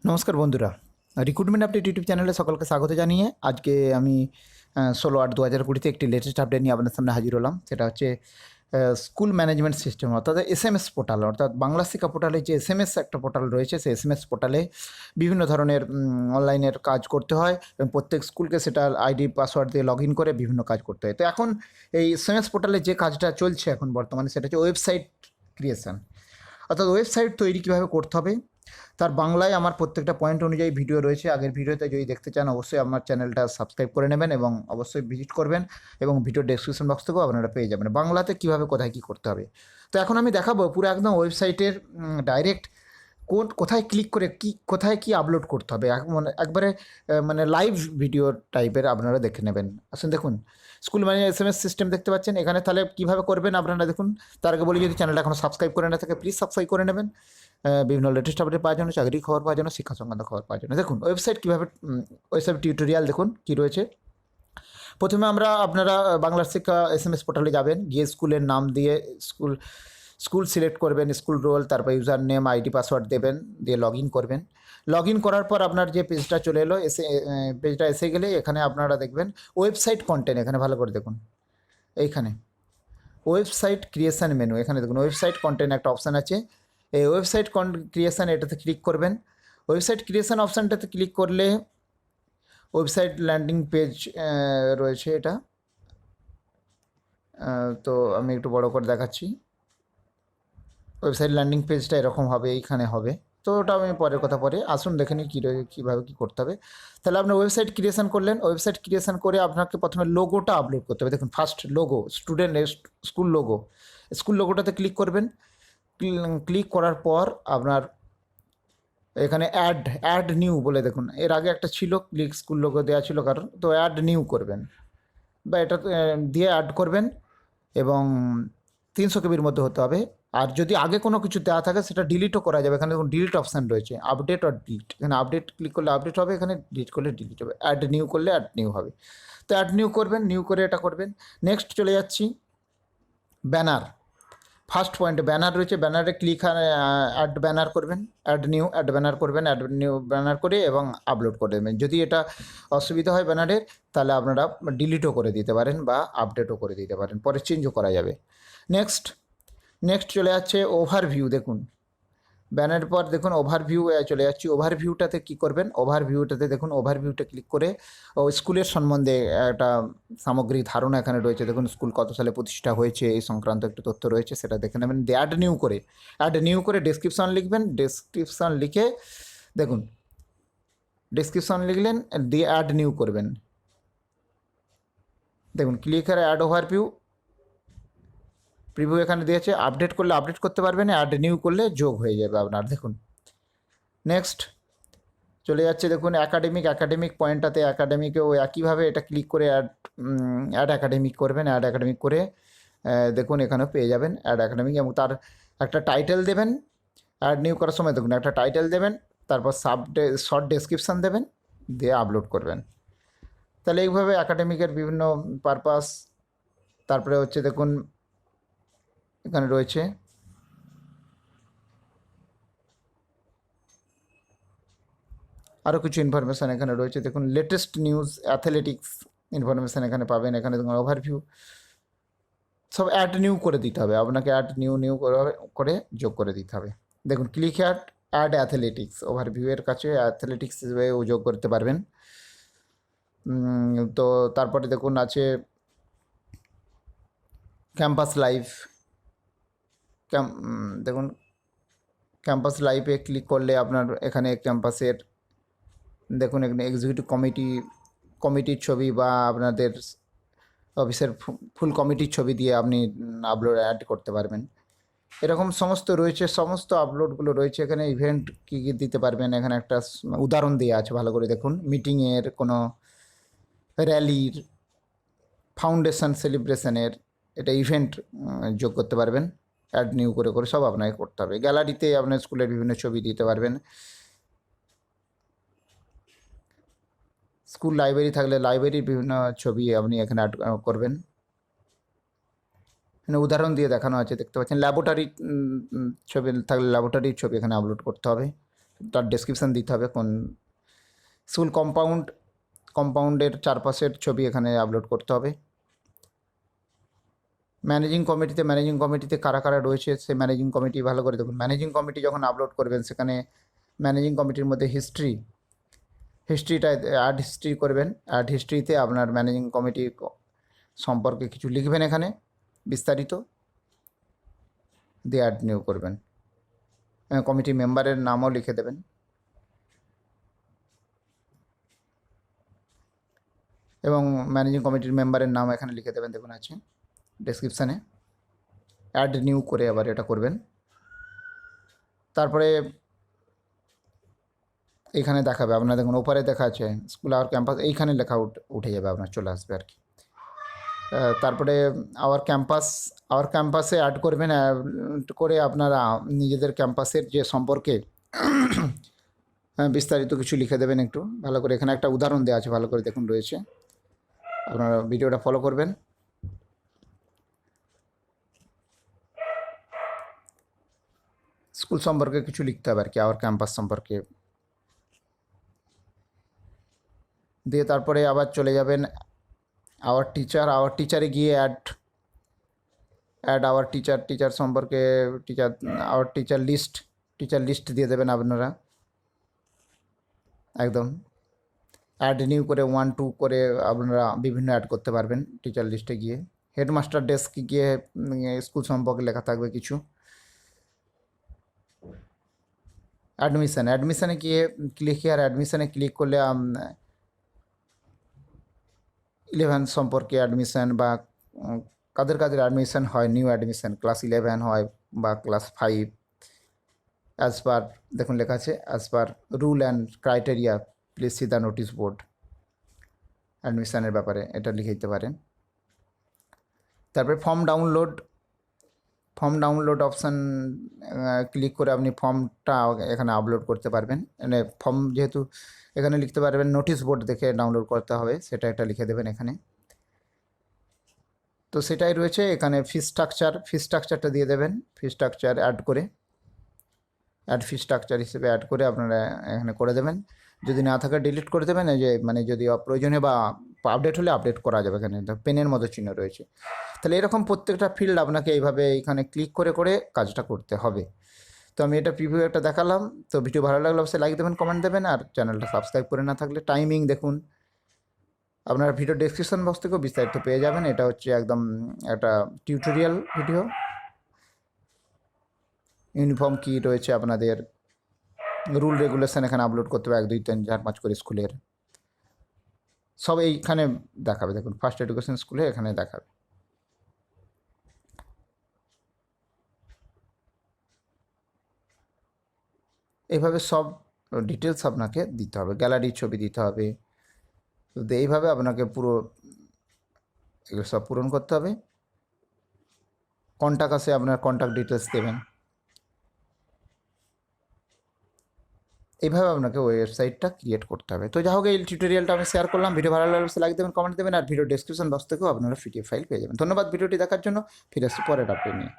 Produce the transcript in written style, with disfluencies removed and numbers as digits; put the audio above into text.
নমস্কার বন্ধুরা, recruitment update YouTube চ্যানেলে সকলকে স্বাগত জানিয়ে আজকে আমি 16/8/2020 একটি লেটেস্ট আপডেট নিয়ে আপনাদের সামনে হাজির হলাম। সেটা হচ্ছে স্কুল ম্যানেজমেন্ট সিস্টেম অর্থাৎ এসএমএস পোর্টাল, অর্থাৎ বাংলা শিক্ষা পোর্টালে যে এসএমএস একটা পোর্টাল রয়েছে, সেই এসএমএস পোর্টালে বিভিন্ন ধরনের অনলাইনের কাজ করতে হয় এবং প্রত্যেক স্কুলকে সেটা আইডি পাসওয়ার্ড দিয়ে লগ ইন করে বিভিন্ন কাজ করতে হয়। তো এখন এই এসএমএস পোর্টালে যে কাজটা চলছে এখন বর্তমানে, সেটা হচ্ছে ওয়েবসাইট ক্রিয়েশন, অর্থাৎ ওয়েবসাইট তৈরি কীভাবে করতে হবে তার বাংলায় আমার প্রত্যেকটা পয়েন্ট অনুযায়ী ভিডিও রয়েছে। আগের ভিডিওতে যদি দেখতে চান অবশ্যই আমার চ্যানেলটা সাবস্ক্রাইব করে নেবেন এবং অবশ্যই ভিজিট করবেন, এবং ভিডিও ডেসক্রিপশন বক্স থেকেও আপনারা পেয়ে যাবেন বাংলাতে কীভাবে কোথায় কী করতে হবে। তো এখন আমি দেখাবো পুরো একদম ওয়েবসাইটের ডাইরেক্ট কোথায় ক্লিক করে কোথায় কী আপলোড করতে হবে, একবারে মানে লাইভ ভিডিও টাইপের আপনারা দেখে নেবেন। আসুন দেখুন, স্কুল মানে এসএমএস সিস্টেম দেখতে পাচ্ছেন এখানে। তাহলে কীভাবে করবেন আপনারা দেখুন। তার আগে বলি, যদি চ্যানেলটা এখনও সাবস্ক্রাইব করে না থাকে প্লিজ সাবস্ক্রাইব করে নেবেন বিভিন্ন লেটেস্ট আপডেট পাওয়ার জন্য, চাকরির খবর পাওয়ার জন্য, শিক্ষা সংক্রান্ত খবর পাওয়ার জন্য। দেখুন ওয়েবসাইট কীভাবে, ওয়েবসাইট টিউটোরিয়াল দেখুন কী রয়েছে। প্রথমে আপনারা বাংলার শিক্ষা এসএমএস পোর্টালে যাবেন, গিয়ে স্কুলের নাম দিয়ে স্কুল সিলেক্ট করবেন, স্কুল রোল, তারপর ইউজার নেম, আইডি পাসওয়ার্ড দেবেন, দিয়ে লগ ইন করবেন। লগ ইন করার পর আপনার যে পেজটা চলে এলো, পেজটা এসে গেলে এখানে আপনারা দেখবেন ওয়েবসাইট কন্টেন্ট, এখানে ভালো করে দেখুন, এইখানে ওয়েবসাইট ক্রিয়েশন মেনু, এখানে দেখুন ওয়েবসাইট কন্টেন্ট একটা অপশান আছে। এই ওয়েবসাইট ক্রিয়েশন এটাতে ক্লিক করবেন। ওয়েবসাইট ক্রিয়েশন অপশানটাতে ক্লিক করলে ওয়েবসাইট ল্যান্ডিং পেজ রয়েছে এটা। তো আমি একটু বড় করে দেখাচ্ছি। ওয়েবসাইট ল্যান্ডিং পেজটা এরকম হবে, এইখানে হবে। তো ওটা আমি পরের কথা পরে, আসুন দেখে নিই কীভাবে কী করতে হবে। তাহলে আপনার ওয়েবসাইট ক্রিয়েশন করলেন, ওয়েবসাইট ক্রিয়েশন করে আপনাকে প্রথমে লোগোটা আপলোড করতে হবে। দেখুন ফার্স্ট লোগো, স্কুল লোগোটাতে ক্লিক করবেন। ক্লিক করার পর আপনার এখানে অ্যাড নিউ বলে, দেখুন এর আগে একটা ছিল স্কুল লোগো দেওয়া ছিল কারণ, তো অ্যাড নিউ করবেন বা এটা দিয়ে অ্যাড করবেন এবং 300 কেবির মধ্যে হতে হবে। আর যদি আগে কোনো কিছু দেওয়া থাকে সেটা ডিলিটও করা যাবে। এখানে দেখুন ডিলিট অপশান রয়েছে, আপডেট আর ডিলিট। এখানে আপডেট ক্লিক করলে আপডেট হবে, এখানে ডিলিট করলে ডিলিট হবে, অ্যাড নিউ করলে অ্যাড নিউ হবে। তো অ্যাড নিউ করবেন, নিউ করে এটা করবেন। নেক্সট চলে যাচ্ছি ব্যানার, ফার্স্ট পয়েন্টে ব্যানার রয়েছে, ব্যানারে ক্লিক অ্যাড ব্যানার করবেন, অ্যাড ব্যানার করবেন, অ্যাড নিউ ব্যানার করে এবং আপলোড করে দেবেন। যদি এটা অসুবিধা হয় ব্যানারের, তাহলে আপনারা ডিলিটও করে দিতে পারেন বা আপডেটও করে দিতে পারেন, পরে চেঞ্জও করা যাবে। নেক্সট চলে যাচ্ছে ওভারভিউ, দেখুন ব্যানারের পর দেখুন ওভারভিউ চলে যাচ্ছি। ওভারভিউটাতে কী করবেন, ওভারভিউটাতে দেখুন, ওভারভিউটা ক্লিক করে স্কুলের সম্বন্ধে একটা সামগ্রিক ধারণা এখানে রয়েছে। দেখুন স্কুল কত সালে প্রতিষ্ঠা হয়েছে এই সংক্রান্ত একটু তথ্য রয়েছে, সেটা দেখে নেবেন। অ্যাড নিউ করে ডেসক্রিপশন লিখবেন, ডেসক্রিপশন লিখে দেখুন ডেসক্রিপশন লিখলেন, দিয়ে অ্যাড নিউ করবেন। দেখুন ক্লিক করে অ্যাড ওভারভিউ প্রিভিউ এখানে দিয়েছে। আপডেট করলে আপডেট করতে পারবেন, অ্যাড নিউ করলে যোগ হয়ে যাবে আপনার। দেখুন নেক্সট চলে যাচ্ছে, দেখুন একাডেমিক পয়েন্টটাতে একাডেমিকেও একইভাবে এটা ক্লিক করে অ্যাড একাডেমিক করবেন। অ্যাড একাডেমিক করে দেখুন এখানেও পেয়ে যাবেন অ্যাড একাডেমিক, এবং তার একটা টাইটেল দেবেন। অ্যাড নিউ করার সময় দেখুন একটা টাইটেল দেবেন, তারপর শর্ট ডেসক্রিপশান দেবেন, দিয়ে আপলোড করবেন। তাহলে এইভাবে একাডেমিকের বিভিন্ন পারপাস, তারপরে হচ্ছে দেখুন এখানে রয়েছে আরও কিছু ইনফরমেশান এখানে রয়েছে। দেখুন লেটেস্ট নিউজ, অ্যাথলেটিক্স ইনফরমেশান এখানে পাবেন। এখানে দেখুন ওভারভিউ, সব অ্যাড নিউ করে দিতে হবে আপনাকে, অ্যাড নিউ করে যোগ করে দিতে হবে। দেখুন ক্লিক অ্যাড অ্যাথলেটিক্স, ওভারভিউয়ের কাছে অ্যাথলেটিক্স হিসেবেও যোগ করতে পারবেন। তো তারপরে দেখুন আছে ক্যাম্পাস লাইভ, দেখুন ক্যাম্পাস লাইভে ক্লিক করলে আপনার এখানে ক্যাম্পাসের দেখুন এখানে এক্সিকিউটিভ কমিটির ছবি বা আপনাদের অফিসের ফুল কমিটির ছবি দিয়ে আপনি অ্যাড করতে পারবেন। এরকম সমস্ত রয়েছে, সমস্ত আপলোডগুলো রয়েছে এখানে। ইভেন্ট কী কী দিতে পারবেন, এখানে একটা উদাহরণ দেওয়া আছে, ভালো করে দেখুন। মিটিংয়ের, কোনো র্যালির, ফাউন্ডেশন সেলিব্রেশনের, এটা ইভেন্ট যোগ করতে পারবেন। অ্যাড নিউ করে সব আপনাকে করতে হবে। গ্যালারিতে আপনার স্কুলের বিভিন্ন ছবি দিতে পারবেন। স্কুল লাইব্রেরি থাকলে লাইব্রেরির বিভিন্ন ছবি আপনি এখানে অ্যাড করবেন। এখানে উদাহরণ দিয়ে দেখানো আছে, দেখতে পাচ্ছেন। ল্যাবরেটরি ছবি থাকলে ল্যাবরেটরির ছবি এখানে আপলোড করতে হবে। তার ডেসক্রিপশান দিতে হবে কোন স্কুল কম্পাউন্ডের চারপাশের ছবি এখানে আপলোড করতে হবে। ম্যানেজিং কমিটিতে কারা কারা রয়েছে সেই ম্যানেজিং কমিটি ভালো করে দেখুন। ম্যানেজিং কমিটি যখন আপলোড করবেন সেখানে ম্যানেজিং কমিটির মধ্যে হিস্ট্রিটা অ্যাড হিস্ট্রি করবেন। অ্যাড হিস্ট্রিতে আপনার ম্যানেজিং কমিটি সম্পর্কে কিছু লিখবেন এখানে বিস্তারিত, দিয়ে অ্যাড নিউ করবেন। কমিটি মেম্বারের নামও লিখে দেবেন। এবং ম্যানেজিং কমিটির মেম্বারের নাম এখানে লিখে দেবেন, দেখুন আছে ডেসক্রিপশানে। অ্যাড নিউ করে আবার এটা করবেন। তারপরে এইখানে দেখাবে আপনার, দেখুন ওপারে দেখা আছে স্কুল আওয়ার ক্যাম্পাস, এইখানে লেখা উঠে যাবে আপনার, চলে আসবে আর কি। তারপরে আওয়ার ক্যাম্পাসে অ্যাড করবেন। করে আপনারা নিজেদের ক্যাম্পাসের যে সম্পর্কে বিস্তারিত কিছু লিখে দেবেন একটু ভালো করে। এখানে একটা উদাহরণ দেওয়া আছে, ভালো করে দেখুন রয়েছে, আপনারা ভিডিওটা ফলো করবেন। স্কুল সম্পর্কে কিছু লিখতে হবে আর কি, আওয়ার ক্যাম্পাস সম্পর্কে। দিয়ে তারপরে আবার চলে যাবেন আওয়ার টিচারে গিয়ে অ্যাড আওয়ার টিচার সম্পর্কে আওয়ার টিচার লিস্ট দিয়ে দেবেন আপনারা একদম। অ্যাড নিউ করে 1 2 করে আপনারা বিভিন্ন অ্যাড করতে পারবেন টিচার লিস্টে গিয়ে। হেডমাস্টার ডেস্ক গিয়ে স্কুল সম্পর্কে লেখা থাকবে কিছু। অ্যাডমিশানে গিয়ে অ্যাডমিশানে ক্লিক করলে 11 সম্পর্কে অ্যাডমিশান বা কাদের অ্যাডমিশান হয়, নিউ অ্যাডমিশান ক্লাস 11 হয় বা ক্লাস 5, অ্যাজ পার দেখুন লেখা আছে as per rule and criteria please see the notice board. অ্যাডমিশানের ব্যাপারে এটা লিখে দিতে পারেন। তারপরে ফর্ম ডাউনলোড অপশান ক্লিক করে আপনি ফর্মটা এখানে আপলোড করতে পারবেন। মানে ফর্ম যেহেতু এখানে লিখতে পারবেন, নোটিশ বোর্ড দেখে ডাউনলোড করতে হবে, সেটা একটা লিখে দেবেন এখানে। তো সেটাই রয়েছে এখানে। ফি স্ট্রাকচারটা দিয়ে দেবেন। ফি স্ট্রাকচার ফি স্ট্রাকচার হিসেবে অ্যাড করে আপনারা এখানে করে দেবেন। যদি না থাকে ডিলিট করে দেবেন। এই যে মানে যদি প্রয়োজনীয় বা আপডেট হলে আপডেট করা যাবে। এখানে পেনের মতো চিহ্ন রয়েছে। তাহলে এরকম প্রত্যেকটা ফিল্ড আপনাকে এইভাবে এখানে ক্লিক করে কাজটা করতে হবে। তো আমি এটা প্রিভিউ একটা দেখালাম। তো ভিডিও ভালো লাগলে অবশ্যই লাইক দেবেন, কমেন্ট দেবেন, আর চ্যানেলটা সাবস্ক্রাইব করে না থাকলে টাইমিং দেখুন। আপনারা ভিডিও ডেসক্রিপশন বক্স থেকেও বিস্তারিত পেয়ে যাবেন। এটা হচ্ছে একদম একটা টিউটোরিয়াল ভিডিও। ইউনিফর্ম কি রয়েছে আপনাদের, রুল রেগুলেশন এখানে আপলোড করতে হবে 1 2 3 4 5 করে স্কুলের সব এইখানে দেখাবে। দেখুন ফার্স্ট এডুকেশন স্কুলে এখানে দেখাবে। এইভাবে সব ডিটেলস আপনাকে দিতে হবে, গ্যালারির ছবি দিতে হবে। তো এইভাবে আপনাকে পুরো এগুলো সব পূরণ করতে হবে। কন্ট্যাক্ট আসে, আপনার কন্ট্যাক্ট ডিটেলস দেবেন। এইভাবে আপনাকে ওয়েবসাইটটা ক্রিয়েট করতে হবে। তো যাই হোক, এই টিউটোরিয়ালটা আমি শেয়ার করলাম। ভিডিও ভালো লাগলে লাইক দেবেন, কমেন্ট দেবেন, আর ভিডিও ডেসক্রিপশন বক্স থেকেও আপনারা পিডিএফ ফাইল পেয়ে যাবেন। ধন্যবাদ ভিডিওটি দেখার জন্য। ফিরে আসছি পরের আপডেট নিয়ে।